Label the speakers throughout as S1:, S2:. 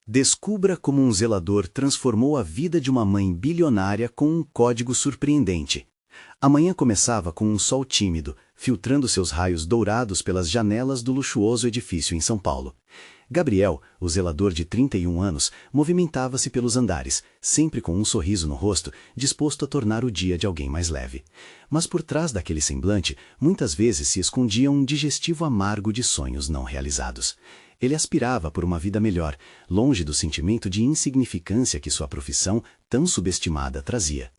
S1: Descubra como um zelador transformou a vida de uma mãe bilionária com um código surpreendente. A manhã começava com um sol tímido, filtrando seus raios dourados pelas janelas do luxuoso edifício em São Paulo. Gabriel, o zelador de 31 anos, movimentava-se pelos andares, sempre com um sorriso no rosto, disposto a tornar o dia de alguém mais leve. Mas por trás daquele semblante, muitas vezes se escondia um digestivo amargo de sonhos não realizados. Ele aspirava por uma vida melhor, longe do sentimento de insignificância que sua profissão, tão subestimada, trazia.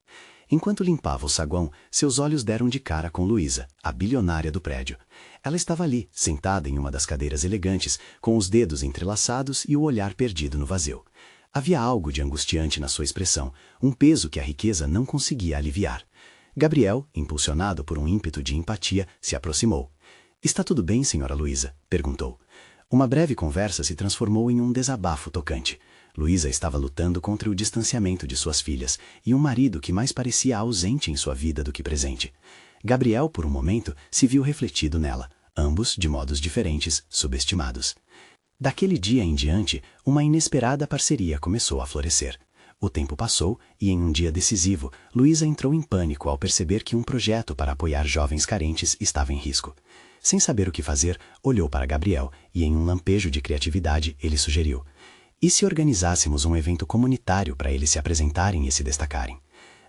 S1: Enquanto limpava o saguão, seus olhos deram de cara com Luísa, a bilionária do prédio. Ela estava ali, sentada em uma das cadeiras elegantes, com os dedos entrelaçados e o olhar perdido no vazio. Havia algo de angustiante na sua expressão, um peso que a riqueza não conseguia aliviar. Gabriel, impulsionado por um ímpeto de empatia, se aproximou. — Está tudo bem, senhora Luísa? Perguntou. Uma breve conversa se transformou em um desabafo tocante. Luísa estava lutando contra o distanciamento de suas filhas e um marido que mais parecia ausente em sua vida do que presente. Gabriel, por um momento, se viu refletido nela, ambos, de modos diferentes, subestimados. Daquele dia em diante, uma inesperada parceria começou a florescer. O tempo passou e, em um dia decisivo, Luísa entrou em pânico ao perceber que um projeto para apoiar jovens carentes estava em risco. Sem saber o que fazer, olhou para Gabriel e, em um lampejo de criatividade, ele sugeriu: e se organizássemos um evento comunitário para eles se apresentarem e se destacarem?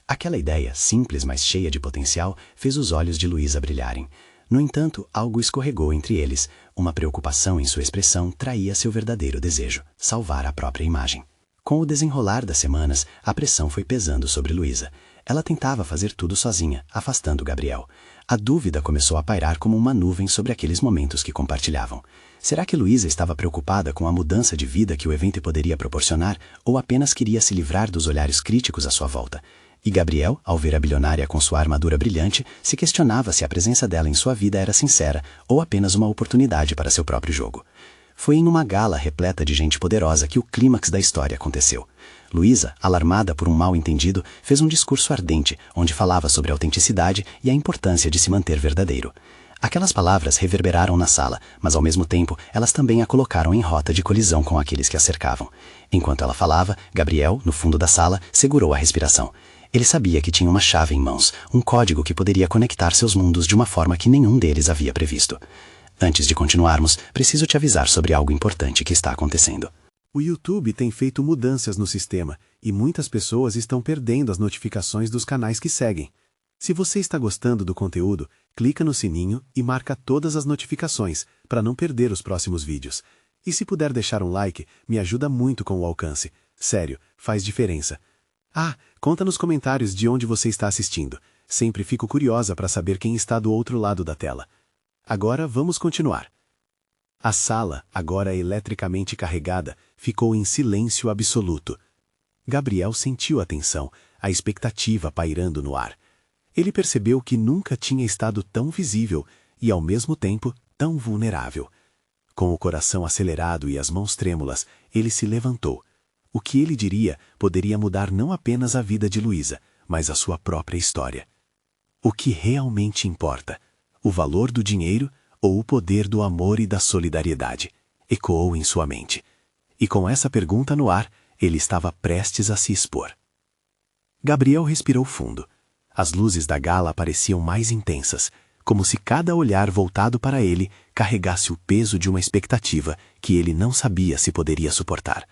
S1: Aquela ideia, simples mas cheia de potencial, fez os olhos de Luísa brilharem. No entanto, algo escorregou entre eles. Uma preocupação em sua expressão traía seu verdadeiro desejo: salvar a própria imagem. Com o desenrolar das semanas, a pressão foi pesando sobre Luísa. Ela tentava fazer tudo sozinha, afastando Gabriel. A dúvida começou a pairar como uma nuvem sobre aqueles momentos que compartilhavam. Será que Luísa estava preocupada com a mudança de vida que o evento poderia proporcionar, ou apenas queria se livrar dos olhares críticos à sua volta? E Gabriel, ao ver a bilionária com sua armadura brilhante, se questionava se a presença dela em sua vida era sincera ou apenas uma oportunidade para seu próprio jogo. Foi em uma gala repleta de gente poderosa que o clímax da história aconteceu. Luísa, alarmada por um mal-entendido, fez um discurso ardente, onde falava sobre a autenticidade e a importância de se manter verdadeiro. Aquelas palavras reverberaram na sala, mas ao mesmo tempo elas também a colocaram em rota de colisão com aqueles que a cercavam. Enquanto ela falava, Gabriel, no fundo da sala, segurou a respiração. Ele sabia que tinha uma chave em mãos, um código que poderia conectar seus mundos de uma forma que nenhum deles havia previsto. Antes de continuarmos, preciso te avisar sobre algo importante que está acontecendo.
S2: O YouTube tem feito mudanças no sistema e muitas pessoas estão perdendo as notificações dos canais que seguem. Se você está gostando do conteúdo, clica no sininho e marca todas as notificações para não perder os próximos vídeos. E se puder deixar um like, me ajuda muito com o alcance. Sério, faz diferença. Conta nos comentários de onde você está assistindo. Sempre fico curiosa para saber quem está do outro lado da tela. Agora vamos continuar. A sala, agora eletricamente carregada, ficou em silêncio absoluto. Gabriel sentiu a tensão, a expectativa pairando no ar. Ele percebeu que nunca tinha estado tão visível e, ao mesmo tempo, tão vulnerável. Com o coração acelerado e as mãos trêmulas, ele se levantou. O que ele diria poderia mudar não apenas a vida de Luísa, mas a sua própria história. O que realmente importa? O valor do dinheiro ou o poder do amor e da solidariedade? Ecoou em sua mente. E com essa pergunta no ar, ele estava prestes a se expor. Gabriel respirou fundo. As luzes da gala pareciam mais intensas, como se cada olhar voltado para ele carregasse o peso de uma expectativa que ele não sabia se poderia suportar.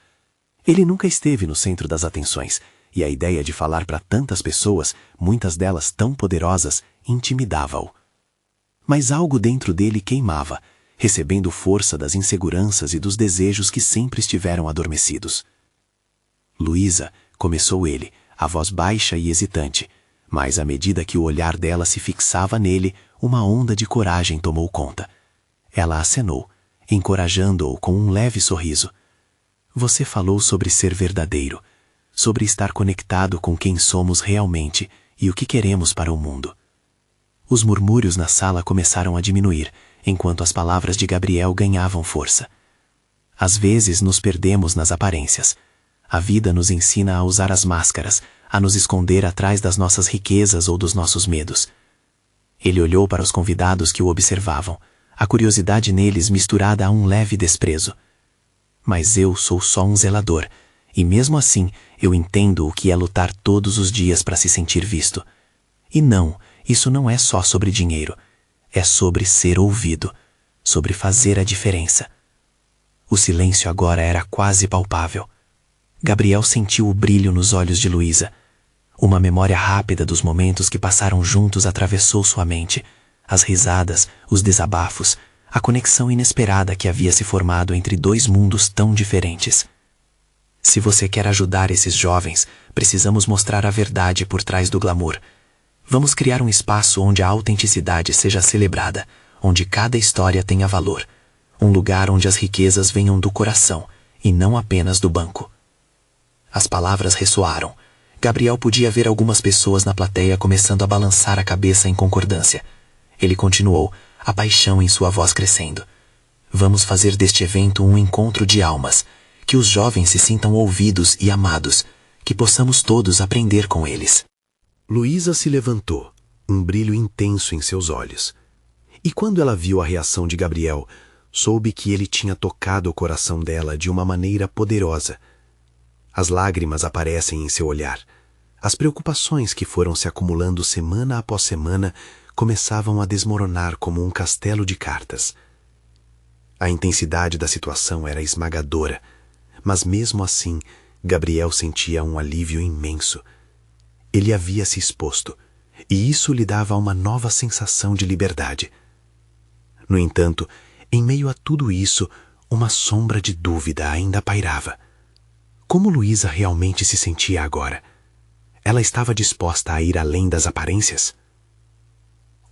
S2: Ele nunca esteve no centro das atenções, e a ideia de falar para tantas pessoas, muitas delas tão poderosas, intimidava-o. Mas algo dentro dele queimava, recebendo força das inseguranças e dos desejos que sempre estiveram adormecidos. Luísa, começou ele, a voz baixa e hesitante, mas à medida que o olhar dela se fixava nele, uma onda de coragem tomou conta. Ela acenou, encorajando-o com um leve sorriso. Você falou sobre ser verdadeiro, sobre estar conectado com quem somos realmente e o que queremos para o mundo. Os murmúrios na sala começaram a diminuir, enquanto as palavras de Gabriel ganhavam força. Às vezes nos perdemos nas aparências. A vida nos ensina a usar as máscaras, a nos esconder atrás das nossas riquezas ou dos nossos medos. Ele olhou para os convidados que o observavam, a curiosidade neles misturada a um leve desprezo.
S3: mas eu sou só um zelador, e mesmo assim eu entendo o que é lutar todos os dias para se sentir visto. E não, isso não é só sobre dinheiro, é sobre ser ouvido, sobre fazer a diferença. O silêncio agora era quase palpável. Gabriel sentiu o brilho nos olhos de Luísa. Uma memória rápida dos momentos que passaram juntos atravessou sua mente. As risadas, os desabafos, a conexão inesperada que havia se formado entre dois mundos tão diferentes. Se você quer ajudar esses jovens, precisamos mostrar a verdade por trás do glamour. Vamos criar um espaço onde a autenticidade seja celebrada, onde cada história tenha valor. Um lugar onde as riquezas venham do coração e não apenas do banco. As palavras ressoaram. Gabriel podia ver algumas pessoas na plateia começando a balançar a cabeça em concordância. Ele continuou, a paixão em sua voz crescendo. Vamos fazer deste evento um encontro de almas, que os jovens se sintam ouvidos e amados, que possamos todos aprender com eles.
S2: Luísa se levantou, um brilho intenso em seus olhos. E quando ela viu a reação de Gabriel, soube que ele tinha tocado o coração dela de uma maneira poderosa. As lágrimas aparecem em seu olhar. As preocupações que foram se acumulando semana após semana começavam a desmoronar como um castelo de cartas. A intensidade da situação era esmagadora, mas mesmo assim, Gabriel sentia um alívio imenso. Ele havia se exposto, e isso lhe dava uma nova sensação de liberdade. No entanto, em meio a tudo isso, uma sombra de dúvida ainda pairava. Como Luísa realmente se sentia agora? Ela estava disposta a ir além das aparências?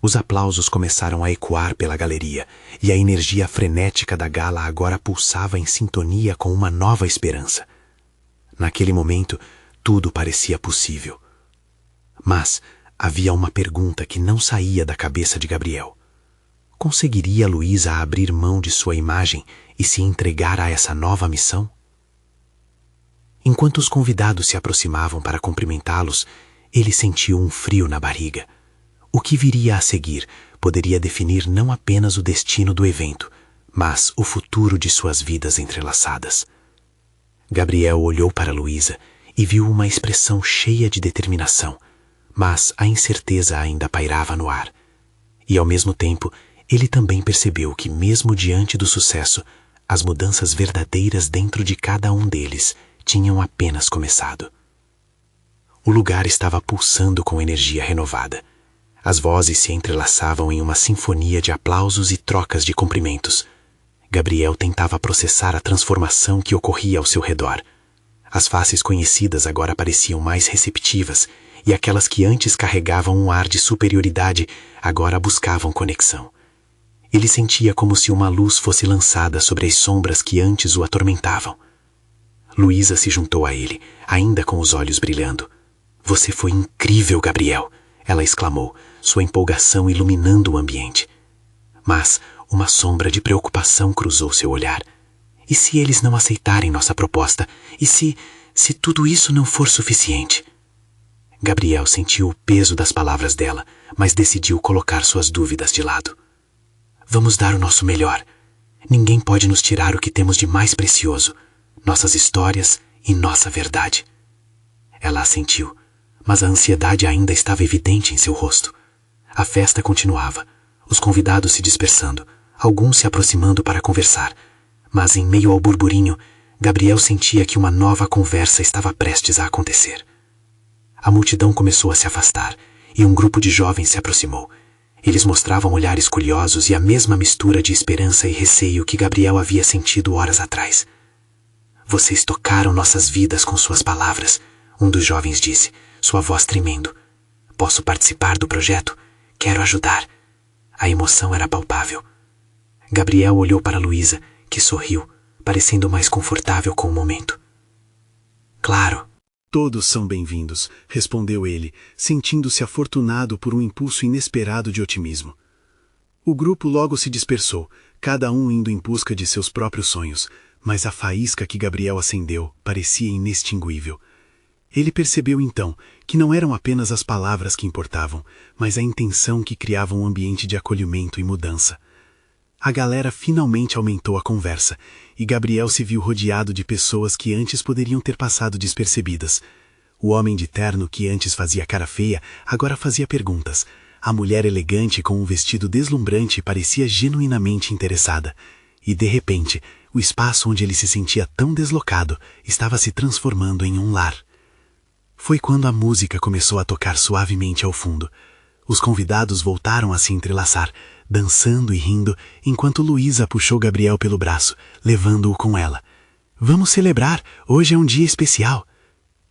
S2: Os aplausos começaram a ecoar pela galeria, e a energia frenética da gala agora pulsava em sintonia com uma nova esperança. Naquele momento, tudo parecia possível. Mas havia uma pergunta que não saía da cabeça de Gabriel. Conseguiria Luísa abrir mão de sua imagem e se entregar a essa nova missão? Enquanto os convidados se aproximavam para cumprimentá-los, ele sentiu um frio na barriga. O que viria a seguir poderia definir não apenas o destino do evento, mas o futuro de suas vidas entrelaçadas. Gabriel olhou para Luísa e viu uma expressão cheia de determinação, mas a incerteza ainda pairava no ar. E, ao mesmo tempo, ele também percebeu que, mesmo diante do sucesso, as mudanças verdadeiras dentro de cada um deles tinham apenas começado. O lugar estava pulsando com energia renovada. As vozes se entrelaçavam em uma sinfonia de aplausos e trocas de cumprimentos. Gabriel tentava processar a transformação que ocorria ao seu redor. As faces conhecidas agora pareciam mais receptivas, e aquelas que antes carregavam um ar de superioridade agora buscavam conexão. Ele sentia como se uma luz fosse lançada sobre as sombras que antes o atormentavam. Luísa se juntou a ele, ainda com os olhos brilhando. "Você foi incrível, Gabriel!" ela exclamou, sua empolgação iluminando o ambiente. Mas uma sombra de preocupação cruzou seu olhar. E se eles não aceitarem nossa proposta? E se tudo isso não for suficiente? Gabriel sentiu o peso das palavras dela, mas decidiu colocar suas dúvidas de lado. "Vamos dar o nosso melhor. Ninguém pode nos tirar o que temos de mais precioso, nossas histórias e nossa verdade." Ela assentiu, mas a ansiedade ainda estava evidente em seu rosto. A festa continuava, os convidados se dispersando, alguns se aproximando para conversar, mas em meio ao burburinho, Gabriel sentia que uma nova conversa estava prestes a acontecer. A multidão começou a se afastar, e um grupo de jovens se aproximou. Eles mostravam olhares curiosos e a mesma mistura de esperança e receio que Gabriel havia sentido horas atrás. "Vocês tocaram nossas vidas com suas palavras", um dos jovens disse, sua voz tremendo. "Posso participar do projeto? Quero ajudar." A emoção era palpável. Gabriel olhou para Luísa, que sorriu, parecendo mais confortável com o momento. "Claro." "Todos são bem-vindos", respondeu ele, sentindo-se afortunado por um impulso inesperado de otimismo. O grupo logo se dispersou, cada um indo em busca de seus próprios sonhos, mas a faísca que Gabriel acendeu parecia inextinguível. Ele percebeu então que não eram apenas as palavras que importavam, mas a intenção que criava um ambiente de acolhimento e mudança. A galera finalmente aumentou a conversa, e Gabriel se viu rodeado de pessoas que antes poderiam ter passado despercebidas. O homem de terno que antes fazia cara feia, agora fazia perguntas. A mulher elegante com um vestido deslumbrante parecia genuinamente interessada. E, de repente, o espaço onde ele se sentia tão deslocado estava se transformando em um lar. Foi quando a música começou a tocar suavemente ao fundo. Os convidados voltaram a se entrelaçar, dançando e rindo, enquanto Luísa puxou Gabriel pelo braço, levando-o com ela. Vamos celebrar, hoje é um dia especial.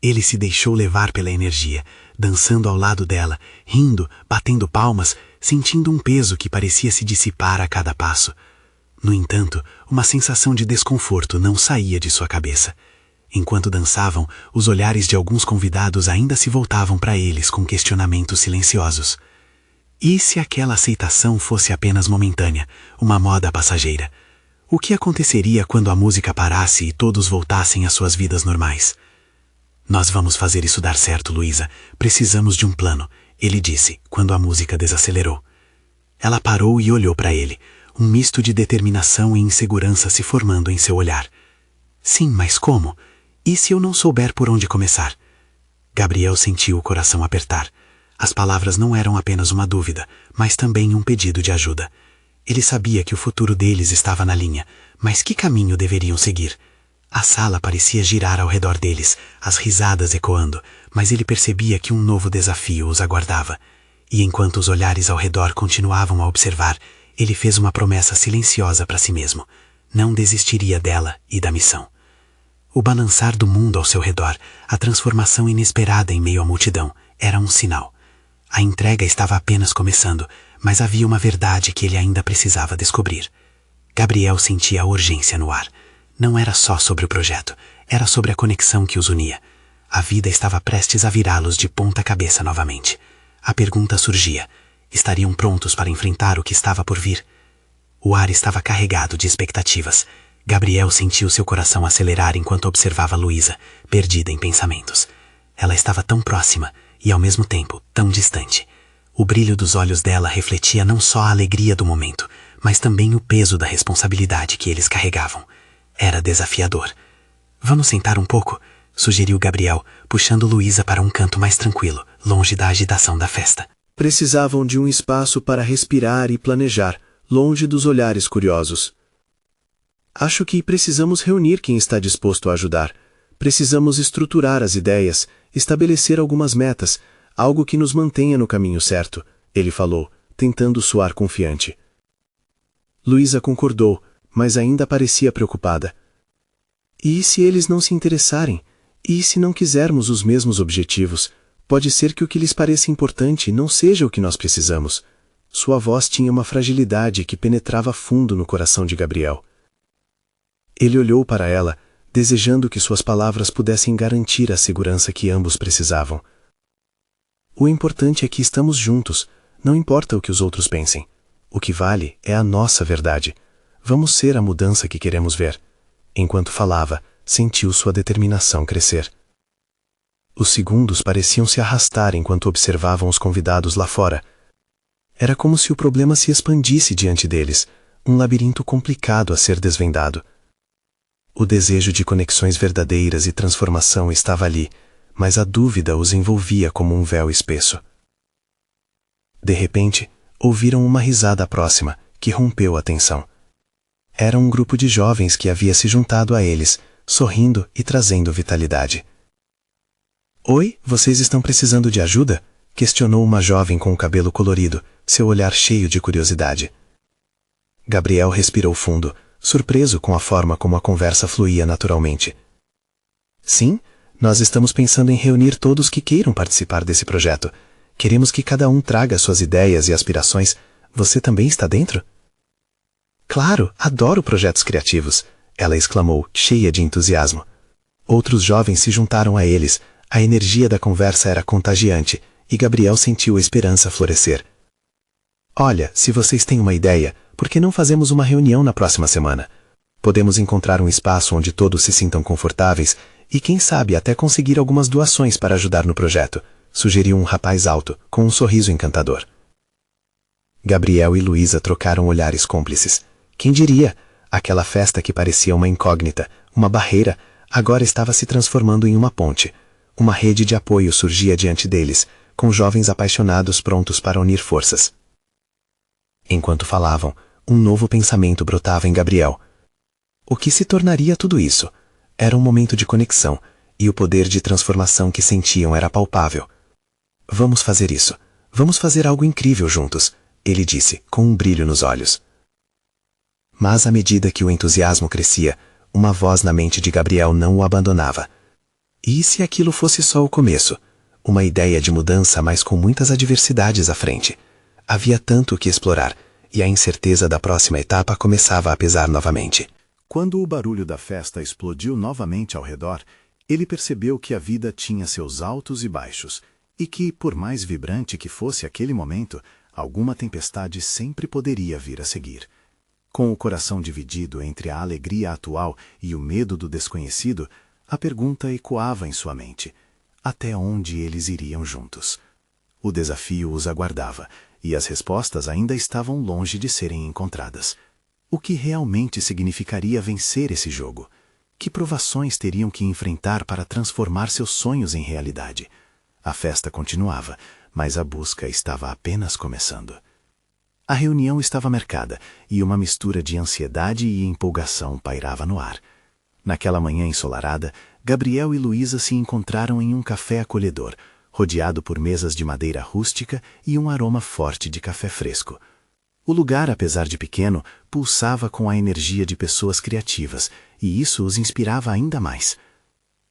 S2: Ele se deixou levar pela energia, dançando ao lado dela, rindo, batendo palmas, sentindo um peso que parecia se dissipar a cada passo. No entanto, uma sensação de desconforto não saía de sua cabeça. Enquanto dançavam, os olhares de alguns convidados ainda se voltavam para eles com questionamentos silenciosos. E se aquela aceitação fosse apenas momentânea, uma moda passageira? O que aconteceria quando a música parasse e todos voltassem às suas vidas normais? Nós vamos fazer isso dar certo, Luísa. Precisamos de um plano, ele disse, quando a música desacelerou. Ela parou e olhou para ele, um misto de determinação e insegurança se formando em seu olhar. Sim, mas como? E se eu não souber por onde começar? Gabriel sentiu o coração apertar. As palavras não eram apenas uma dúvida, mas também um pedido de ajuda. Ele sabia que o futuro deles estava na linha, mas que caminho deveriam seguir? A sala parecia girar ao redor deles, as risadas ecoando, mas ele percebia que um novo desafio os aguardava. E enquanto os olhares ao redor continuavam a observar, ele fez uma promessa silenciosa para si mesmo. Não desistiria dela e da missão. O balançar do mundo ao seu redor, a transformação inesperada em meio à multidão, era um sinal. A entrega estava apenas começando, mas havia uma verdade que ele ainda precisava descobrir. Gabriel sentia a urgência no ar. Não era só sobre o projeto, era sobre a conexão que os unia. A vida estava prestes a virá-los de ponta cabeça novamente. A pergunta surgia: estariam prontos para enfrentar o que estava por vir? O ar estava carregado de expectativas. Gabriel sentiu seu coração acelerar enquanto observava Luísa, perdida em pensamentos. Ela estava tão próxima e, ao mesmo tempo, tão distante. O brilho dos olhos dela refletia não só a alegria do momento, mas também o peso da responsabilidade que eles carregavam. Era desafiador. Vamos sentar um pouco, sugeriu Gabriel, puxando Luísa para um canto mais tranquilo, longe da agitação da festa.
S1: Precisavam de um espaço para respirar e planejar, longe dos olhares curiosos. Acho que precisamos reunir quem está disposto a ajudar. Precisamos estruturar as ideias, estabelecer algumas metas, algo que nos mantenha no caminho certo, ele falou, tentando soar confiante. Luísa concordou, mas ainda parecia preocupada. E se eles não se interessarem? E se não quisermos os mesmos objetivos? Pode ser que o que lhes pareça importante não seja o que nós precisamos. Sua voz tinha uma fragilidade que penetrava fundo no coração de Gabriel. Ele olhou para ela, desejando que suas palavras pudessem garantir a segurança que ambos precisavam. O importante é que estamos juntos, não importa o que os outros pensem. O que vale é a nossa verdade. Vamos ser a mudança que queremos ver. Enquanto falava, sentiu sua determinação crescer. Os segundos pareciam se arrastar enquanto observavam os convidados lá fora. Era como se o problema se expandisse diante deles, um labirinto complicado a ser desvendado. O desejo de conexões verdadeiras e transformação estava ali, mas a dúvida os envolvia como um véu espesso. De repente, ouviram uma risada próxima, que rompeu a tensão. Era um grupo de jovens que havia se juntado a eles, sorrindo e trazendo vitalidade. Oi, vocês estão precisando de ajuda? Questionou uma jovem com o cabelo colorido, seu olhar cheio de curiosidade. Gabriel respirou fundo, surpreso com a forma como a conversa fluía naturalmente. Sim, nós estamos pensando em reunir todos que queiram participar desse projeto. Queremos que cada um traga suas ideias e aspirações. Você também está dentro? Claro, adoro projetos criativos, ela exclamou, cheia de entusiasmo. Outros jovens se juntaram a eles, a energia da conversa era contagiante, e Gabriel sentiu a esperança florescer. Olha, se vocês têm uma ideia, por que não fazemos uma reunião na próxima semana? Podemos encontrar um espaço onde todos se sintam confortáveis e, quem sabe, até conseguir algumas doações para ajudar no projeto, sugeriu um rapaz alto, com um sorriso encantador. Gabriel e Luísa trocaram olhares cúmplices.
S3: Quem diria? Aquela festa que parecia uma incógnita, uma barreira, agora estava se transformando em uma ponte. Uma rede de apoio surgia diante deles, com jovens apaixonados prontos para unir forças. Enquanto falavam, um novo pensamento brotava em Gabriel. O que se tornaria tudo isso? Era um momento de conexão, e o poder de transformação que sentiam era palpável. Vamos fazer isso. Vamos fazer algo incrível juntos, ele disse, com um brilho nos olhos. Mas à medida que o entusiasmo crescia, uma voz na mente de Gabriel não o abandonava. E se aquilo fosse só o começo? Uma ideia de mudança, mas com muitas adversidades à frente. Havia tanto o que explorar, e a incerteza da próxima etapa começava a pesar novamente.
S1: Quando o barulho da festa explodiu novamente ao redor, ele percebeu que a vida tinha seus altos e baixos, e que, por mais vibrante que fosse aquele momento, alguma tempestade sempre poderia vir a seguir. Com o coração dividido entre a alegria atual e o medo do desconhecido, a pergunta ecoava em sua mente: até onde eles iriam juntos? O desafio os aguardava, e as respostas ainda estavam longe de serem encontradas. O que realmente significaria vencer esse jogo? Que provações teriam que enfrentar para transformar seus sonhos em realidade? A festa continuava, mas a busca estava apenas começando. A reunião estava marcada, e uma mistura de ansiedade e empolgação pairava no ar. Naquela manhã ensolarada, Gabriel e Luísa se encontraram em um café acolhedor, rodeado por mesas de madeira rústica e um aroma forte de café fresco. O lugar, apesar de pequeno, pulsava com a energia de pessoas criativas, e isso os inspirava ainda mais.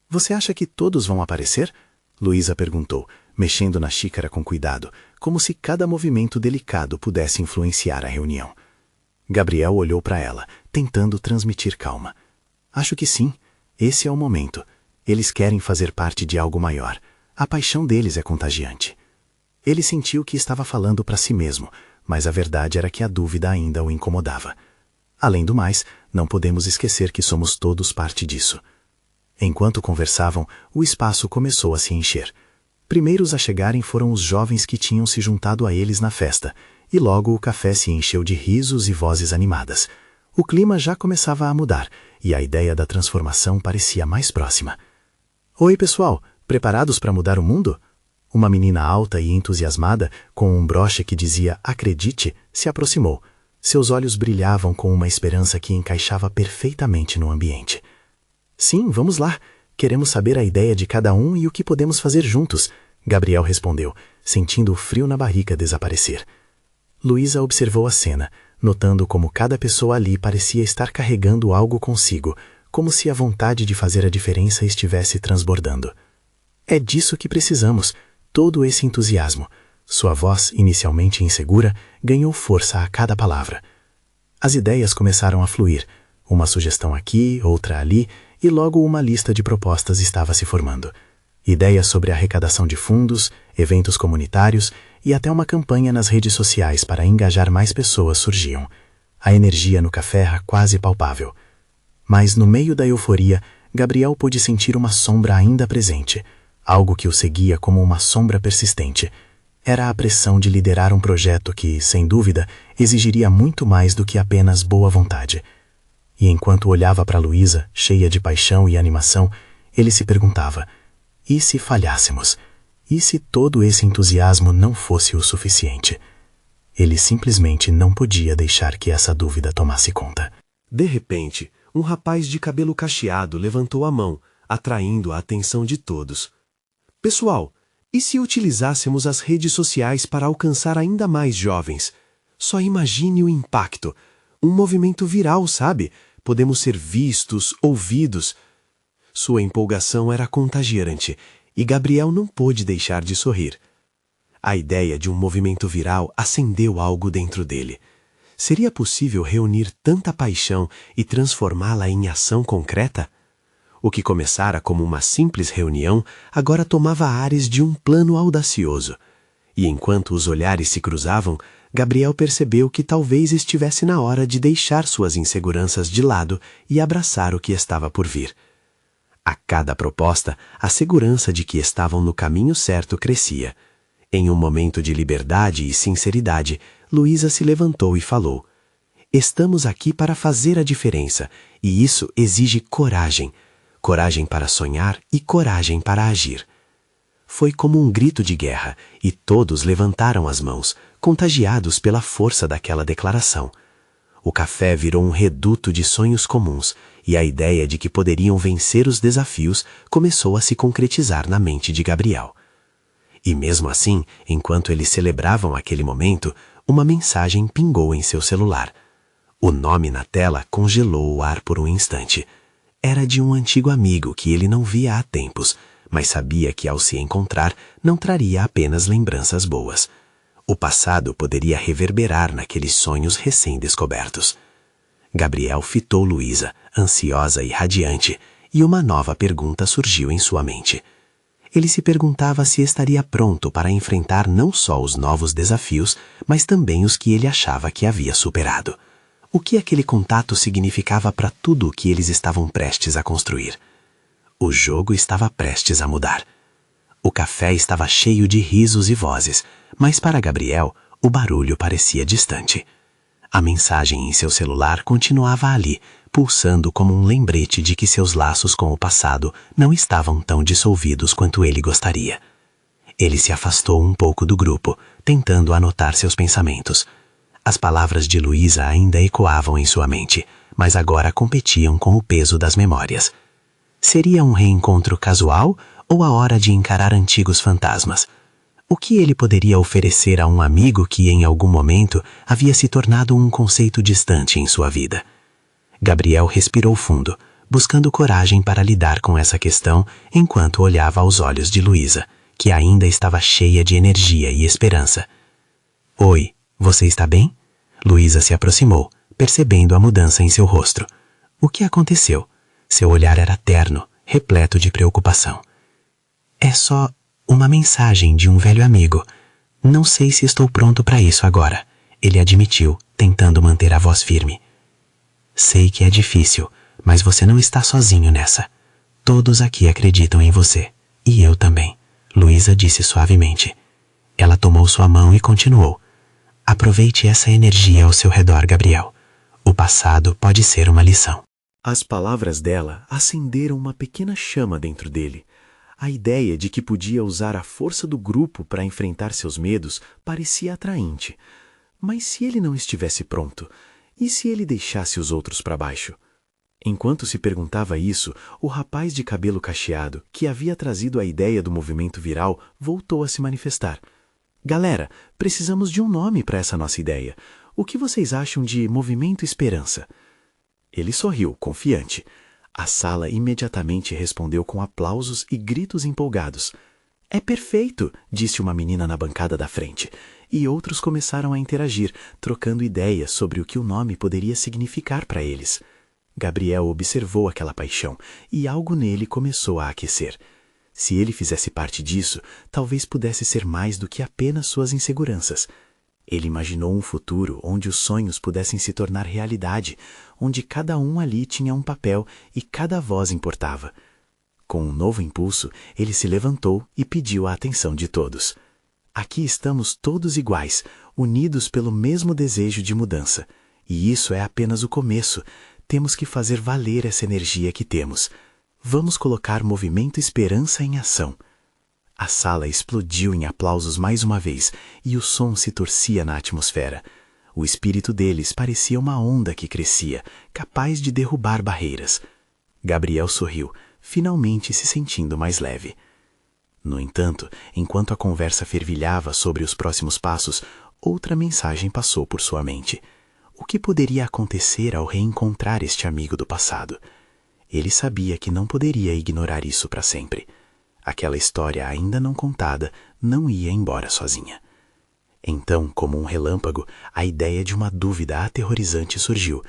S1: "Você acha que todos vão aparecer?" Luísa perguntou, mexendo na xícara com cuidado, como se cada movimento delicado pudesse influenciar a reunião. Gabriel olhou para ela, tentando transmitir calma. "Acho que sim. Esse é o momento. Eles querem fazer parte de algo maior. A paixão deles é contagiante." Ele sentiu que estava falando para si mesmo, mas a verdade era que a dúvida ainda o incomodava. Além do mais, não podemos esquecer que somos todos parte disso. Enquanto conversavam, o espaço começou a se encher. Primeiros a chegarem foram os jovens que tinham se juntado a eles na festa, e logo o café se encheu de risos e vozes animadas. O clima já começava a mudar, e a ideia da transformação parecia mais próxima. "Oi, pessoal, preparados para mudar o mundo?" Uma menina alta e entusiasmada, com um broche que dizia "Acredite", se aproximou. Seus olhos brilhavam com uma esperança que encaixava perfeitamente no ambiente. "Sim, vamos lá. Queremos saber a ideia de cada um e o que podemos fazer juntos", Gabriel respondeu, sentindo o frio na barriga desaparecer. Luísa observou a cena, notando como cada pessoa ali parecia estar carregando algo consigo, como se a vontade de fazer a diferença estivesse transbordando. "É disso que precisamos, todo esse entusiasmo." Sua voz, inicialmente insegura, ganhou força a cada palavra. As ideias começaram a fluir, uma sugestão aqui, outra ali, e logo uma lista de propostas estava se formando. Ideias sobre arrecadação de fundos, eventos comunitários e até uma campanha nas redes sociais para engajar mais pessoas surgiam. A energia no café era quase palpável. Mas no meio da euforia, Gabriel pôde sentir uma sombra ainda presente, algo que o seguia como uma sombra persistente. Era a pressão de liderar um projeto que, sem dúvida, exigiria muito mais do que apenas boa vontade. E enquanto olhava para Luísa, cheia de paixão e animação, ele se perguntava: e se falhássemos? E se todo esse entusiasmo não fosse o suficiente? Ele simplesmente não podia deixar que essa dúvida tomasse conta.
S2: De repente, um rapaz de cabelo cacheado levantou a mão, atraindo a atenção de todos. "Pessoal, e se utilizássemos as redes sociais para alcançar ainda mais jovens? Só imagine o impacto. Um movimento viral, sabe? Podemos ser vistos, ouvidos." Sua empolgação era contagiante, e Gabriel não pôde deixar de sorrir. A ideia de um movimento viral acendeu algo dentro dele. Seria possível reunir tanta paixão e transformá-la em ação concreta? O que começara como uma simples reunião, agora tomava ares de um plano audacioso. E enquanto os olhares se cruzavam, Gabriel percebeu que talvez estivesse na hora de deixar suas inseguranças de lado e abraçar o que estava por vir. A cada proposta, a segurança de que estavam no caminho certo crescia. Em um momento de liberdade e sinceridade, Luísa se levantou e falou: Estamos aqui para fazer a diferença, e isso exige coragem. Coragem para sonhar e coragem para agir. Foi como um grito de guerra, e todos levantaram as mãos, contagiados pela força daquela declaração. O café virou um reduto de sonhos comuns, e a ideia de que poderiam vencer os desafios começou a se concretizar na mente de Gabriel. E mesmo assim, enquanto eles celebravam aquele momento, uma mensagem pingou em seu celular. O nome na tela congelou o ar por um instante. Era de um antigo amigo que ele não via há tempos, mas sabia que ao se encontrar não traria apenas lembranças boas. O passado poderia reverberar naqueles sonhos recém-descobertos. Gabriel fitou Luísa, ansiosa e radiante, e uma nova pergunta surgiu em sua mente. Ele se perguntava se estaria pronto para enfrentar não só os novos desafios, mas também os que ele achava que havia superado. O que aquele contato significava para tudo o que eles estavam prestes a construir? O jogo estava prestes a mudar. O café estava cheio de risos e vozes, mas para Gabriel, o barulho parecia distante. A mensagem em seu celular continuava ali, pulsando como um lembrete de que seus laços com o passado não estavam tão dissolvidos quanto ele gostaria. Ele se afastou um pouco do grupo, tentando anotar seus pensamentos. As palavras de Luísa ainda ecoavam em sua mente, mas agora competiam com o peso das memórias. Seria um reencontro casual ou a hora de encarar antigos fantasmas? O que ele poderia oferecer a um amigo que, em algum momento, havia se tornado um conceito distante em sua vida? Gabriel respirou fundo, buscando coragem para lidar com essa questão enquanto olhava aos olhos de Luísa, que ainda estava cheia de energia e esperança. Oi, você está bem? Luísa se aproximou, percebendo a mudança em seu rosto. O que aconteceu? Seu olhar era terno, repleto de preocupação. É só uma mensagem de um velho amigo. Não sei se estou pronto para isso agora, ele admitiu, tentando manter a voz firme. Sei que é difícil, mas você não está sozinho nessa. Todos aqui acreditam em você. E eu também, Luísa disse suavemente. Ela tomou sua mão e continuou. Aproveite essa energia ao seu redor, Gabriel. O passado pode ser uma lição.
S1: As palavras dela acenderam uma pequena chama dentro dele. A ideia de que podia usar a força do grupo para enfrentar seus medos parecia atraente. Mas se ele não estivesse pronto, e se ele deixasse os outros para baixo? Enquanto se perguntava isso, o rapaz de cabelo cacheado, que havia trazido a ideia do movimento viral, voltou a se manifestar. Galera, precisamos de um nome para essa nossa ideia. O que vocês acham de Movimento Esperança? Ele sorriu, confiante. A sala imediatamente respondeu com aplausos e gritos empolgados. É perfeito, disse uma menina na bancada da frente, e outros começaram a interagir, trocando ideias sobre o que o nome poderia significar para eles. Gabriel observou aquela paixão, e algo nele começou a aquecer. Se ele fizesse parte disso, talvez pudesse ser mais do que apenas suas inseguranças. Ele imaginou um futuro onde os sonhos pudessem se tornar realidade, onde cada um ali tinha um papel e cada voz importava. Com um novo impulso, ele se levantou e pediu a atenção de todos. Aqui estamos todos iguais, unidos pelo mesmo desejo de mudança. E isso é apenas o começo. Temos que fazer valer essa energia que temos. Vamos colocar Movimento Esperança em ação. A sala explodiu em aplausos mais uma vez, e o som se torcia na atmosfera. O espírito deles parecia uma onda que crescia, capaz de derrubar barreiras. Gabriel sorriu, finalmente se sentindo mais leve. No entanto, enquanto a conversa fervilhava sobre os próximos passos, outra mensagem passou por sua mente. O que poderia acontecer ao reencontrar este amigo do passado? Ele sabia que não poderia ignorar isso para sempre. Aquela história ainda não contada não ia embora sozinha. Então, como um relâmpago, a ideia de uma dúvida aterrorizante surgiu.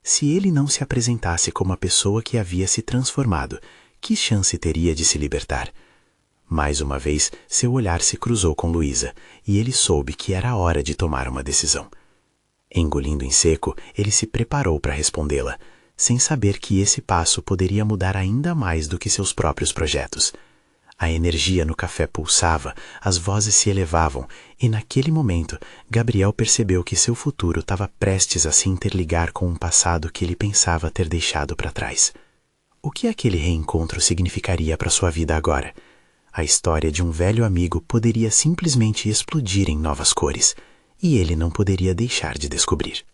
S1: Se ele não se apresentasse como a pessoa que havia se transformado, que chance teria de se libertar? Mais uma vez, seu olhar se cruzou com Luísa, e ele soube que era a hora de tomar uma decisão. Engolindo em seco, ele se preparou para respondê-la, sem saber que esse passo poderia mudar ainda mais do que seus próprios projetos.
S3: A energia no café pulsava, as vozes se elevavam, e naquele momento, Gabriel percebeu que seu futuro estava prestes a se interligar com um passado que ele pensava ter deixado para trás. O que aquele reencontro significaria para sua vida agora? A história de um velho amigo poderia simplesmente explodir em novas cores, e ele não poderia deixar de descobrir.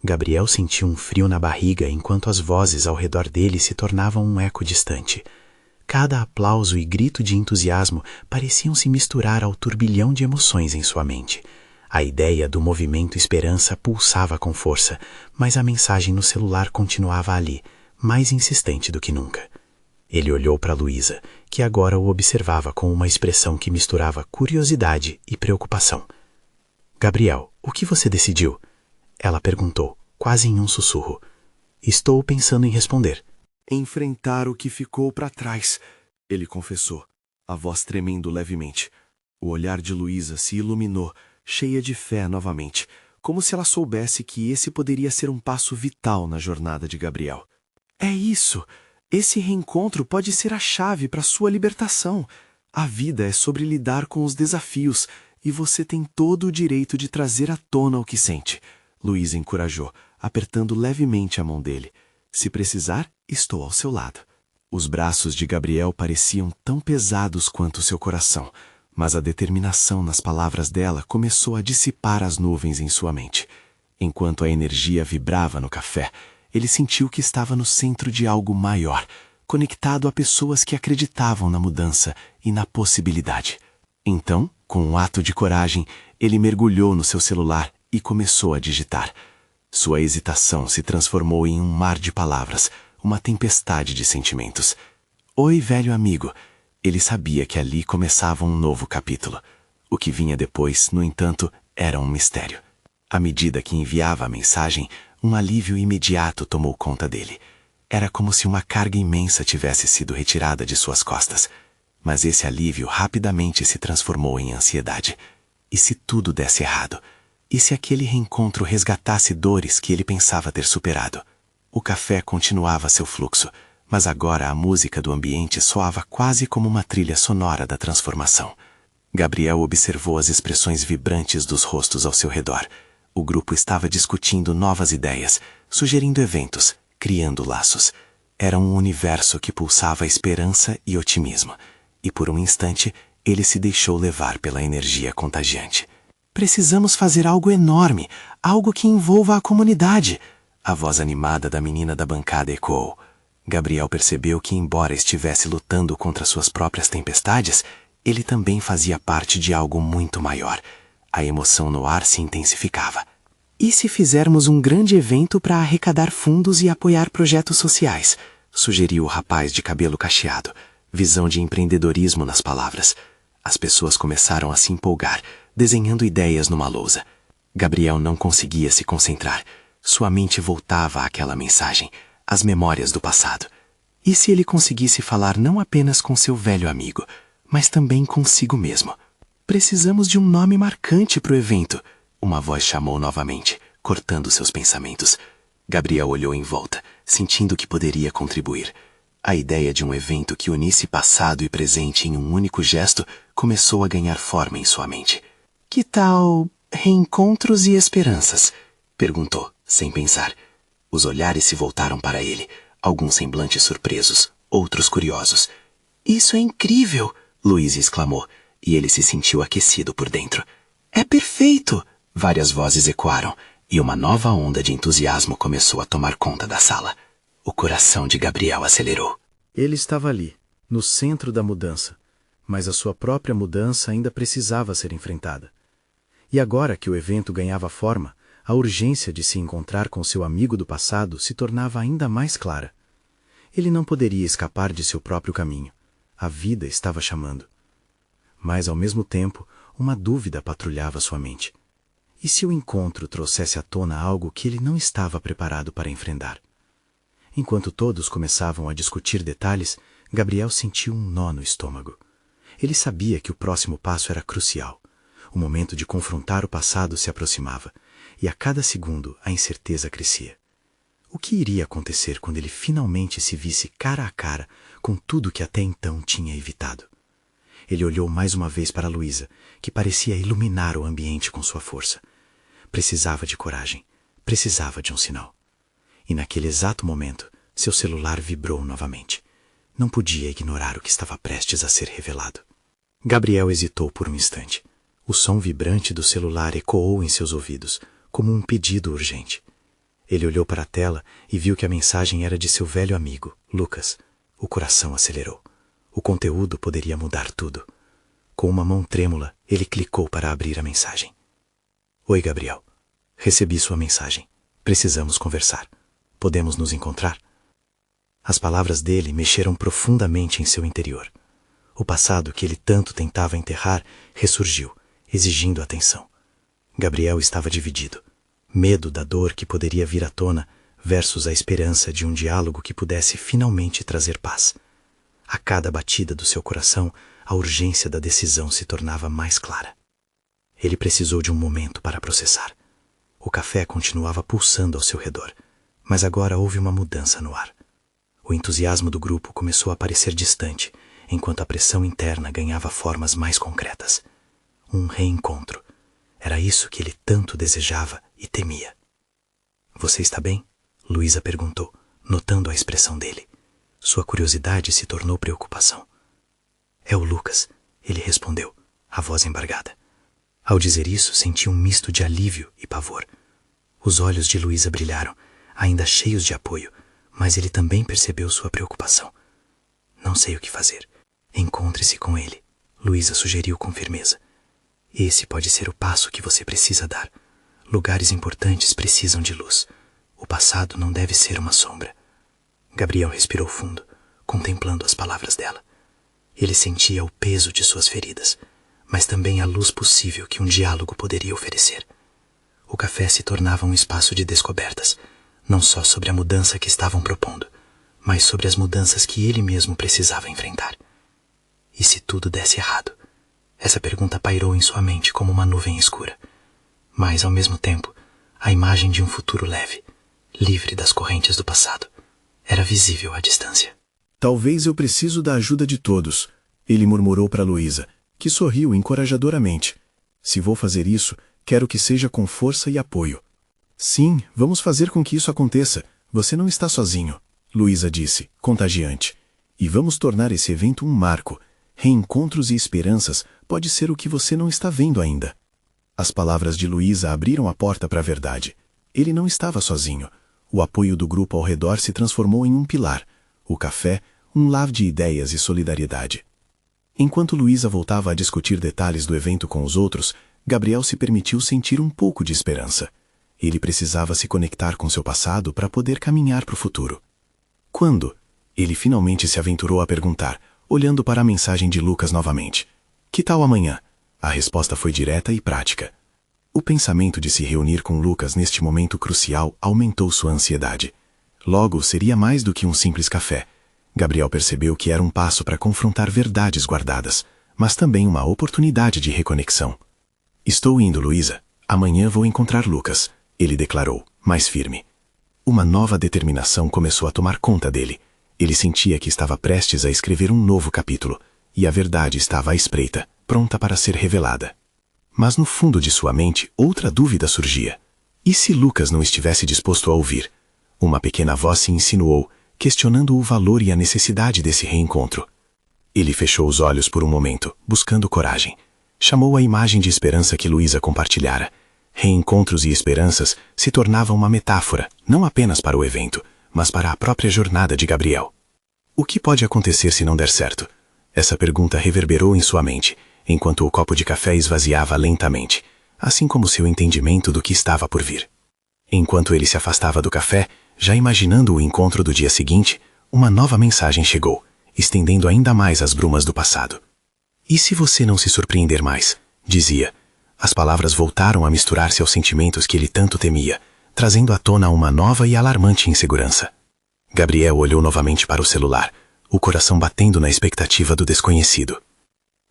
S3: Gabriel sentiu um frio na barriga enquanto as vozes ao redor dele se tornavam um eco distante. Cada aplauso e grito de entusiasmo pareciam se misturar ao turbilhão de emoções em sua mente. A ideia do movimento Esperança pulsava com força, mas a mensagem no celular continuava ali, mais insistente do que nunca. Ele olhou para Luísa, que agora o observava com uma expressão que misturava curiosidade e preocupação. "Gabriel, o que você decidiu?" Ela perguntou, quase em um sussurro. "Estou pensando em responder."
S2: Enfrentar o que ficou para trás, ele confessou, a voz tremendo levemente. O olhar de Luísa se iluminou, cheia de fé novamente, como se ela soubesse que esse poderia ser um passo vital na jornada de Gabriel. É isso! Esse reencontro pode ser a chave para sua libertação. A vida é sobre lidar com os desafios, e você tem todo o direito de trazer à tona o que sente. Luísa encorajou, apertando levemente a mão dele. Se precisar, estou ao seu lado. Os braços de Gabriel pareciam tão pesados quanto seu coração, mas a determinação nas palavras dela começou a dissipar as nuvens em sua mente. Enquanto a energia vibrava no café, ele sentiu que estava no centro de algo maior, conectado a pessoas que acreditavam na mudança e na possibilidade. Então, com um ato de coragem, ele mergulhou no seu celular e começou a digitar. Sua hesitação se transformou em um mar de palavras, uma tempestade de sentimentos. "Oi, velho amigo." Ele sabia que ali começava um novo capítulo. O que vinha depois, no entanto, era um mistério. À medida que enviava a mensagem, um alívio imediato tomou conta dele. Era como se uma carga imensa tivesse sido retirada de suas costas. Mas esse alívio rapidamente se transformou em ansiedade. E se tudo desse errado? E se aquele reencontro resgatasse dores que ele pensava ter superado? O café continuava seu fluxo, mas agora a música do ambiente soava quase como uma trilha sonora da transformação. Gabriel observou as expressões vibrantes dos rostos ao seu redor. O grupo estava discutindo novas ideias, sugerindo eventos, criando laços. Era um universo que pulsava esperança e otimismo. E por um instante, ele se deixou levar pela energia contagiante. "Precisamos fazer algo enorme, algo que envolva a comunidade." A voz animada da menina da bancada ecoou. Gabriel percebeu que, embora estivesse lutando contra suas próprias tempestades, ele também fazia parte de algo muito maior. A emoção no ar se intensificava. "E se fizermos um grande evento para arrecadar fundos e apoiar projetos sociais?" sugeriu o rapaz de cabelo cacheado, visão de empreendedorismo nas palavras. As pessoas começaram a se empolgar, desenhando ideias numa lousa. Gabriel não conseguia se concentrar. Sua mente voltava àquela mensagem, às memórias do passado. E se ele conseguisse falar não apenas com seu velho amigo, mas também consigo mesmo? "Precisamos de um nome marcante para o evento", uma voz chamou novamente, cortando seus pensamentos. Gabriel olhou em volta, sentindo que poderia contribuir. A ideia de um evento que unisse passado e presente em um único gesto começou a ganhar forma em sua mente. "Que tal reencontros e esperanças?" perguntou, sem pensar. Os olhares se voltaram para ele, alguns semblantes surpresos, outros curiosos. "Isso é incrível!" Luísa exclamou, e ele se sentiu aquecido por dentro. "É perfeito!" Várias vozes ecoaram, e uma nova onda de entusiasmo começou a tomar conta da sala. O coração de Gabriel acelerou.
S1: Ele estava ali, no centro da mudança, mas a sua própria mudança ainda precisava ser enfrentada. E agora que o evento ganhava forma, a urgência de se encontrar com seu amigo do passado se tornava ainda mais clara. Ele não poderia escapar de seu próprio caminho. A vida estava chamando. Mas, ao mesmo tempo, uma dúvida patrulhava sua mente. E se o encontro trouxesse à tona algo que ele não estava preparado para enfrentar? Enquanto todos começavam a discutir detalhes, Gabriel sentiu um nó no estômago. Ele sabia que o próximo passo era crucial. O momento de confrontar o passado se aproximava, e a cada segundo a incerteza crescia. O que iria acontecer quando ele finalmente se visse cara a cara com tudo que até então tinha evitado. Ele olhou mais uma vez para Luísa, que parecia iluminar o ambiente com sua força. Precisava de coragem, precisava de um sinal. E naquele exato momento, seu celular vibrou novamente. Não podia ignorar o que estava prestes a ser revelado. Gabriel hesitou por um instante. O som vibrante do celular ecoou em seus ouvidos, como um pedido urgente. Ele olhou para a tela e viu que a mensagem era de seu velho amigo, Lucas. O coração acelerou. O conteúdo poderia mudar tudo. Com uma mão trêmula, ele clicou para abrir a mensagem. Oi, Gabriel. Recebi sua mensagem. Precisamos conversar. Podemos nos encontrar? As palavras dele mexeram profundamente em seu interior. O passado que ele tanto tentava enterrar ressurgiu, exigindo atenção. Gabriel estava dividido. Medo da dor que poderia vir à tona versus a esperança de um diálogo que pudesse finalmente trazer paz. A cada batida do seu coração, a urgência da decisão se tornava mais clara. Ele precisou de um momento para processar. O café continuava pulsando ao seu redor, mas agora houve uma mudança no ar. O entusiasmo do grupo começou a parecer distante, enquanto a pressão interna ganhava formas mais concretas. Um reencontro. Era isso que ele tanto desejava e temia. Você está bem? Luísa perguntou, notando a expressão dele. Sua curiosidade se tornou preocupação. É o Lucas, ele respondeu, a voz embargada. Ao dizer isso, senti um misto de alívio e pavor. Os olhos de Luísa brilharam, ainda cheios de apoio, mas ele também percebeu sua preocupação. Não sei o que fazer. Encontre-se com ele, Luísa sugeriu com firmeza. Esse pode ser o passo que você precisa dar. Lugares importantes precisam de luz. O passado não deve ser uma sombra. Gabriel respirou fundo, contemplando as palavras dela. Ele sentia o peso de suas feridas, mas também a luz possível que um diálogo poderia oferecer. O café se tornava um espaço de descobertas, não só sobre a mudança que estavam propondo, mas sobre as mudanças que ele mesmo precisava enfrentar. E se tudo desse errado? Essa pergunta pairou em sua mente como uma nuvem escura. Mas, ao mesmo tempo, a imagem de um futuro leve, livre das correntes do passado, era visível à distância.
S2: Talvez eu preciso da ajuda de todos, ele murmurou para Luísa, que sorriu encorajadoramente. Se vou fazer isso, quero que seja com força e apoio. Sim, vamos fazer com que isso aconteça. Você não está sozinho, Luísa disse, contagiante. E vamos tornar esse evento um marco. Reencontros e esperanças pode ser o que você não está vendo ainda. As palavras de Luísa abriram a porta para a verdade. Ele não estava sozinho. O apoio do grupo ao redor se transformou em um pilar. O café, um lar de ideias e solidariedade. Enquanto Luísa voltava a discutir detalhes do evento com os outros, Gabriel se permitiu sentir um pouco de esperança. Ele precisava se conectar com seu passado para poder caminhar para o futuro. Quando? Ele finalmente se aventurou a perguntar, olhando para a mensagem de Lucas novamente. Que tal amanhã? A resposta foi direta e prática. O pensamento de se reunir com Lucas neste momento crucial aumentou sua ansiedade. Logo, seria mais do que um simples café. Gabriel percebeu que era um passo para confrontar verdades guardadas, mas também uma oportunidade de reconexão. Estou indo, Luísa. Amanhã vou encontrar Lucas, ele declarou, mais firme. Uma nova determinação começou a tomar conta dele. Ele sentia que estava prestes a escrever um novo capítulo, e a verdade estava à espreita, pronta para ser revelada. Mas no fundo de sua mente, outra dúvida surgia. E se Lucas não estivesse disposto a ouvir? Uma pequena voz se insinuou, questionando o valor e a necessidade desse reencontro. Ele fechou os olhos por um momento, buscando coragem. Chamou a imagem de esperança que Luísa compartilhara. Reencontros e esperanças se tornavam uma metáfora, não apenas para o evento, mas para a própria jornada de Gabriel. O que pode acontecer se não der certo? Essa pergunta reverberou em sua mente, enquanto o copo de café esvaziava lentamente, assim como seu entendimento do que estava por vir. Enquanto ele se afastava do café, já imaginando o encontro do dia seguinte, uma nova mensagem chegou, estendendo ainda mais as brumas do passado. E se você não se surpreender mais? Dizia. As palavras voltaram a misturar-se aos sentimentos que ele tanto temia, trazendo à tona uma nova e alarmante insegurança. Gabriel olhou novamente para o celular, o coração batendo na expectativa do desconhecido.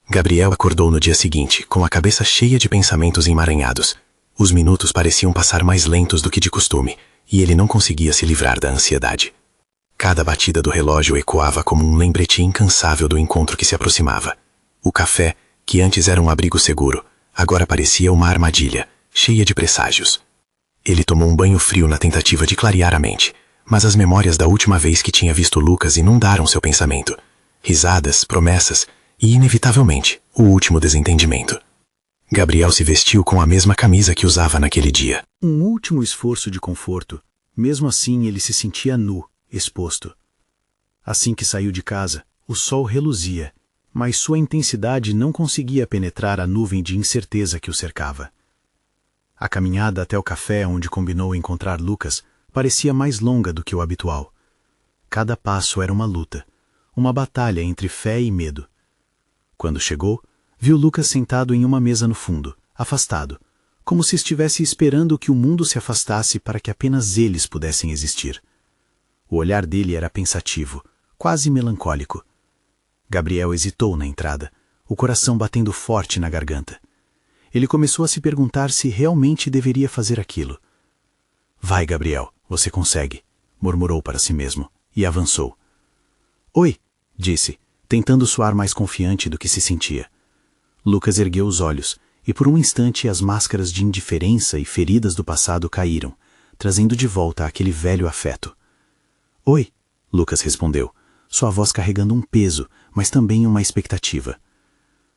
S2: Gabriel acordou no dia seguinte, com a cabeça cheia de pensamentos emaranhados. Os minutos pareciam passar mais lentos do que de costume, e ele não conseguia se livrar da ansiedade.
S3: Cada batida do relógio ecoava como um lembrete incansável do encontro que se aproximava. O café, que antes era um abrigo seguro, agora parecia uma armadilha, cheia de presságios. Ele tomou um banho frio na tentativa de clarear a mente, mas as memórias da última vez que tinha visto Lucas inundaram seu pensamento. Risadas, promessas e, inevitavelmente, o último desentendimento. Gabriel se vestiu com a mesma camisa que usava naquele dia.
S1: Um último esforço de conforto. Mesmo assim, ele se sentia nu, exposto. Assim que saiu de casa, o sol reluzia, mas sua intensidade não conseguia penetrar a nuvem de incerteza que o cercava. A caminhada até o café onde combinou encontrar Lucas parecia mais longa do que o habitual. Cada passo era uma luta, uma batalha entre fé e medo. Quando chegou, viu Lucas sentado em uma mesa no fundo, afastado, como se estivesse esperando que o mundo se afastasse para que apenas eles pudessem existir. O olhar dele era pensativo, quase melancólico. Gabriel hesitou na entrada, o coração batendo forte na garganta. Ele começou a se perguntar se realmente deveria fazer aquilo. "Vai, Gabriel, você consegue", murmurou para si mesmo, e avançou. "Oi", disse, tentando soar mais confiante do que se sentia. Lucas ergueu os olhos, e por um instante as máscaras de indiferença e feridas do passado caíram, trazendo de volta aquele velho afeto. "Oi", Lucas respondeu, sua voz carregando um peso, mas também uma expectativa.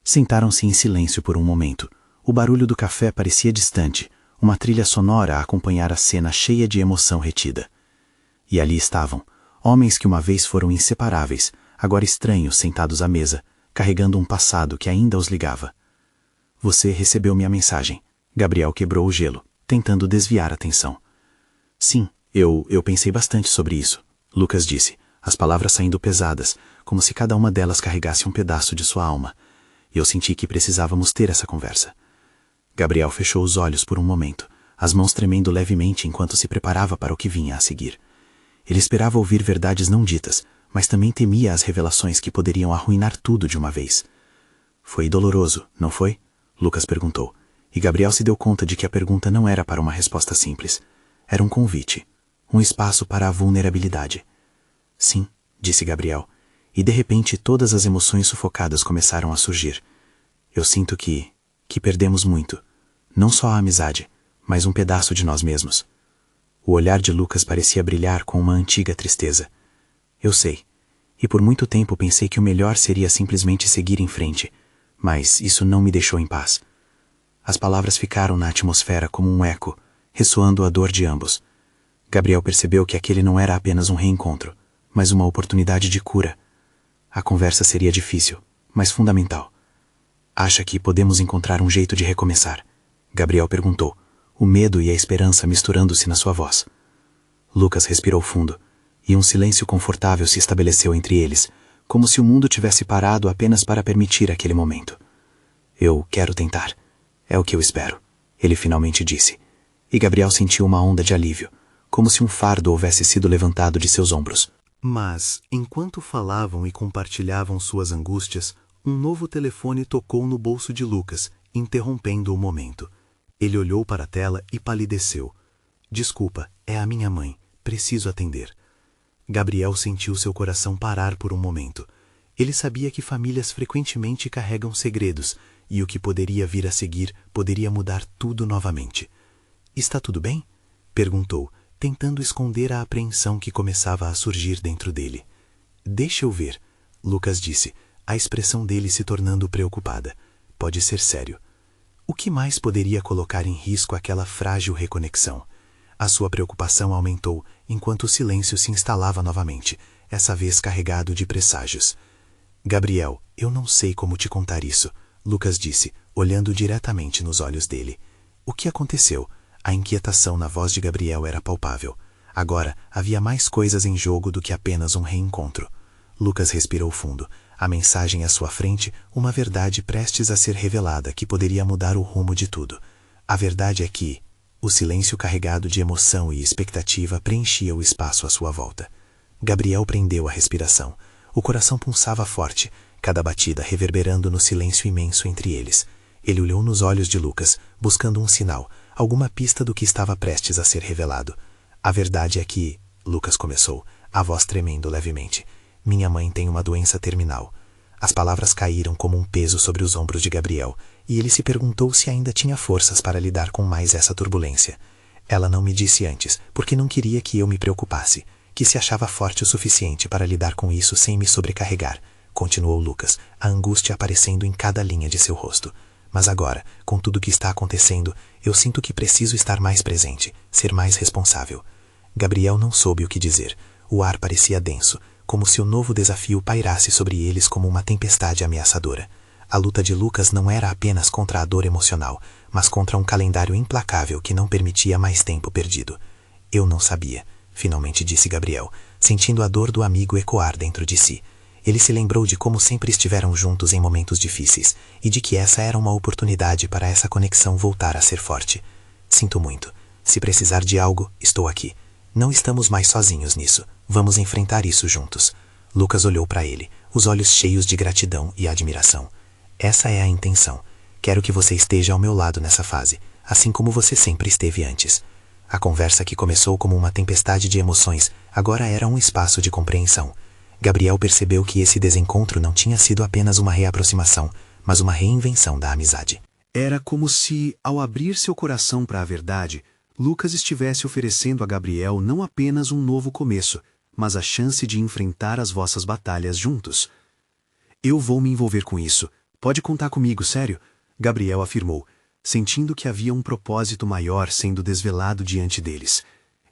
S1: Sentaram-se em silêncio por um momento. O barulho do café parecia distante, uma trilha sonora a acompanhar a cena cheia de emoção retida. E ali estavam, homens que uma vez foram inseparáveis, agora estranhos sentados à mesa, carregando um passado que ainda os ligava. "Você recebeu minha mensagem." Gabriel quebrou o gelo, tentando desviar a atenção. "Sim, eu pensei bastante sobre isso", Lucas disse, as palavras saindo pesadas, como se cada uma delas carregasse um pedaço de sua alma. "Eu senti que precisávamos ter essa conversa." Gabriel fechou os olhos por um momento, as mãos tremendo levemente enquanto se preparava para o que vinha a seguir. Ele esperava ouvir verdades não ditas, mas também temia as revelações que poderiam arruinar tudo de uma vez. "Foi doloroso, não foi?" Lucas perguntou, e Gabriel se deu conta de que a pergunta não era para uma resposta simples. Era um convite, um espaço para a vulnerabilidade. "Sim", disse Gabriel, e de repente todas as emoções sufocadas começaram a surgir. "Eu sinto que perdemos muito, não só a amizade, mas um pedaço de nós mesmos." O olhar de Lucas parecia brilhar com uma antiga tristeza. "Eu sei, e por muito tempo pensei que o melhor seria simplesmente seguir em frente, mas isso não me deixou em paz." As palavras ficaram na atmosfera como um eco, ressoando a dor de ambos. Gabriel percebeu que aquele não era apenas um reencontro, mas uma oportunidade de cura. A conversa seria difícil, mas fundamental. "Acha que podemos encontrar um jeito de recomeçar?" Gabriel perguntou, o medo e a esperança misturando-se na sua voz. Lucas respirou fundo, e um silêncio confortável se estabeleceu entre eles, como se o mundo tivesse parado apenas para permitir aquele momento. "Eu quero tentar. É o que eu espero", ele finalmente disse, e Gabriel sentiu uma onda de alívio, como se um fardo houvesse sido levantado de seus ombros. Mas, enquanto falavam e compartilhavam suas angústias, um novo telefone tocou no bolso de Lucas, interrompendo o momento. Ele olhou para a tela e palideceu. "Desculpa, é a minha mãe. Preciso atender." Gabriel sentiu seu coração parar por um momento. Ele sabia que famílias frequentemente carregam segredos, e o que poderia vir a seguir poderia mudar tudo novamente. "Está tudo bem?" perguntou, tentando esconder a apreensão que começava a surgir dentro dele. "Deixa eu ver", Lucas disse, a expressão dele se tornando preocupada. "Pode ser sério." O que mais poderia colocar em risco aquela frágil reconexão? A sua preocupação aumentou enquanto o silêncio se instalava novamente, essa vez carregado de presságios. "Gabriel, eu não sei como te contar isso", Lucas disse, olhando diretamente nos olhos dele. "O que aconteceu?" A inquietação na voz de Gabriel era palpável. Agora havia mais coisas em jogo do que apenas um reencontro. Lucas respirou fundo. A mensagem à sua frente, uma verdade prestes a ser revelada que poderia mudar o rumo de tudo. A verdade é que o silêncio carregado de emoção e expectativa preenchia o espaço à sua volta. Gabriel prendeu a respiração. O coração pulsava forte, cada batida reverberando no silêncio imenso entre eles. Ele olhou nos olhos de Lucas, buscando um sinal, alguma pista do que estava prestes a ser revelado. "A verdade é que", Lucas começou,
S3: a voz tremendo levemente. Minha mãe tem uma doença terminal. As palavras caíram como um peso sobre os ombros de Gabriel, e ele se perguntou se ainda tinha forças para lidar com mais essa turbulência. Ela não me disse antes, porque não queria que eu me preocupasse, que se achava forte o suficiente para lidar com isso sem me sobrecarregar, continuou Lucas, a angústia aparecendo em cada linha de seu rosto. Mas agora, com tudo o que está acontecendo, eu sinto que preciso estar mais presente, ser mais responsável. Gabriel não soube o que dizer. O ar parecia denso, como se o novo desafio pairasse sobre eles como uma tempestade ameaçadora. A luta de Lucas não era apenas contra a dor emocional, mas contra um calendário implacável que não permitia mais tempo perdido. Eu não sabia, finalmente disse Gabriel, sentindo a dor do amigo ecoar dentro de si. Ele se lembrou de como sempre estiveram juntos em momentos difíceis, e de que essa era uma oportunidade para essa conexão voltar a ser forte. Sinto muito. Se precisar de algo, estou aqui. Não estamos mais sozinhos nisso. Vamos enfrentar isso juntos. Lucas olhou para ele, os olhos cheios de gratidão e admiração. Essa é a intenção. Quero que você esteja ao meu lado nessa fase, assim como você sempre esteve antes. A conversa que começou como uma tempestade de emoções, agora era um espaço de compreensão. Gabriel percebeu que esse desencontro não tinha sido apenas uma reaproximação, mas uma reinvenção da amizade.
S2: Era como se, ao abrir seu coração para a verdade, Lucas estivesse oferecendo a Gabriel não apenas um novo começo, mas a chance de enfrentar as vossas batalhas juntos. Eu vou me envolver com isso. Pode contar comigo, sério? Gabriel afirmou, sentindo que havia um propósito maior sendo desvelado diante deles.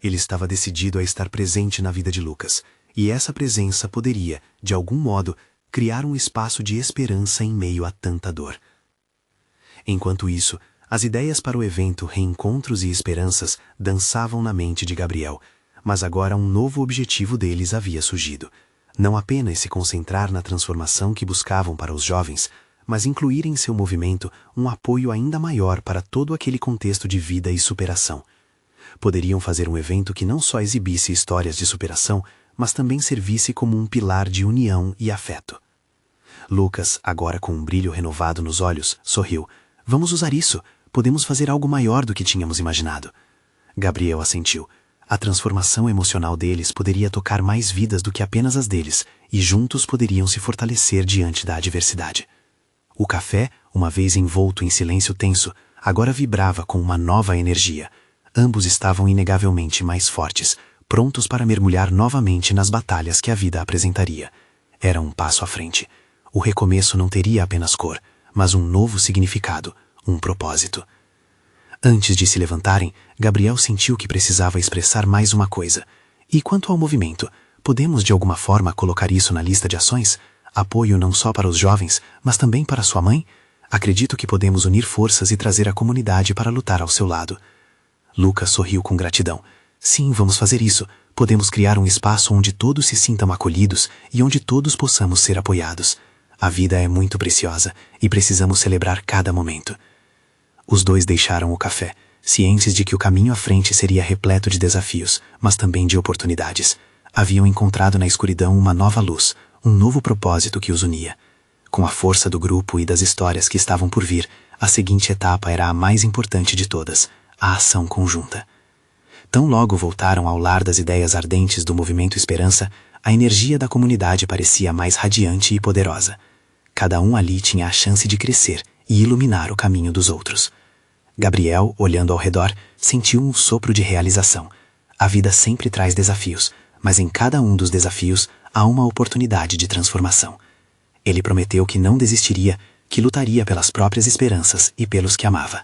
S2: Ele estava decidido a estar presente na vida de Lucas, e essa presença poderia, de algum modo, criar um espaço de esperança em meio a tanta dor. Enquanto isso, as ideias para o evento Reencontros e Esperanças dançavam na mente de Gabriel, mas agora um novo objetivo deles havia surgido. Não apenas se concentrar na transformação que buscavam para os jovens, mas incluir em seu movimento um apoio ainda maior para todo aquele contexto de vida e superação. Poderiam fazer um evento que não só exibisse histórias de superação, mas também servisse como um pilar de união e afeto. Lucas, agora com um brilho renovado nos olhos, sorriu. Vamos usar isso. Podemos fazer algo maior do que tínhamos imaginado. Gabriel assentiu. A transformação emocional deles poderia tocar mais vidas do que apenas as deles, e juntos poderiam se fortalecer diante da adversidade. O café, uma vez envolto em silêncio tenso, agora vibrava com uma nova energia. Ambos estavam inegavelmente mais fortes, prontos para mergulhar novamente nas batalhas que a vida apresentaria. Era um passo à frente. O recomeço não teria apenas cor, mas um novo significado, um propósito. Antes de se levantarem, Gabriel sentiu que precisava expressar mais uma coisa. E quanto ao movimento, podemos de alguma forma colocar isso na lista de ações? Apoio não só para os jovens, mas também para sua mãe? Acredito que podemos unir forças e trazer a comunidade para lutar ao seu lado. Lucas sorriu com gratidão. Sim, vamos fazer isso. Podemos criar um espaço onde todos se sintam acolhidos e onde todos possamos ser apoiados. A vida é muito preciosa e precisamos celebrar cada momento. Os dois deixaram o café, cientes de que o caminho à frente seria repleto de desafios, mas também de oportunidades. Haviam encontrado na escuridão uma nova luz, um novo propósito que os unia. Com a força do grupo e das histórias que estavam por vir, a seguinte etapa era a mais importante de todas, a ação conjunta. Tão logo voltaram ao lar das ideias ardentes do Movimento Esperança, a energia da comunidade parecia mais radiante e poderosa. Cada um ali tinha a chance de crescer e iluminar o caminho dos outros. Gabriel, olhando ao redor, sentiu um sopro de realização. A vida sempre traz desafios, mas em cada um dos desafios há uma oportunidade de transformação. Ele prometeu que não desistiria, que lutaria pelas próprias esperanças e pelos que amava.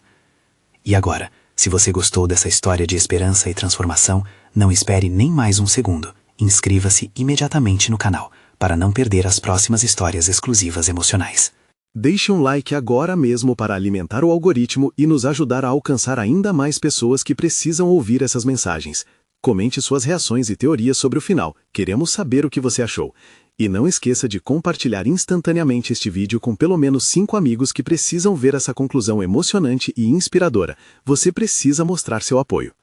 S2: E agora, se você gostou dessa história de esperança e transformação, não espere nem mais um segundo. Inscreva-se imediatamente no canal, para não perder as próximas histórias exclusivas emocionais. Deixe um like agora mesmo para alimentar o algoritmo e nos ajudar a alcançar ainda mais pessoas que precisam ouvir essas mensagens. Comente suas reações e teorias sobre o final. Queremos saber o que você achou. E não esqueça de compartilhar instantaneamente este vídeo com pelo menos 5 amigos que precisam ver essa conclusão emocionante e inspiradora. Você precisa mostrar seu apoio.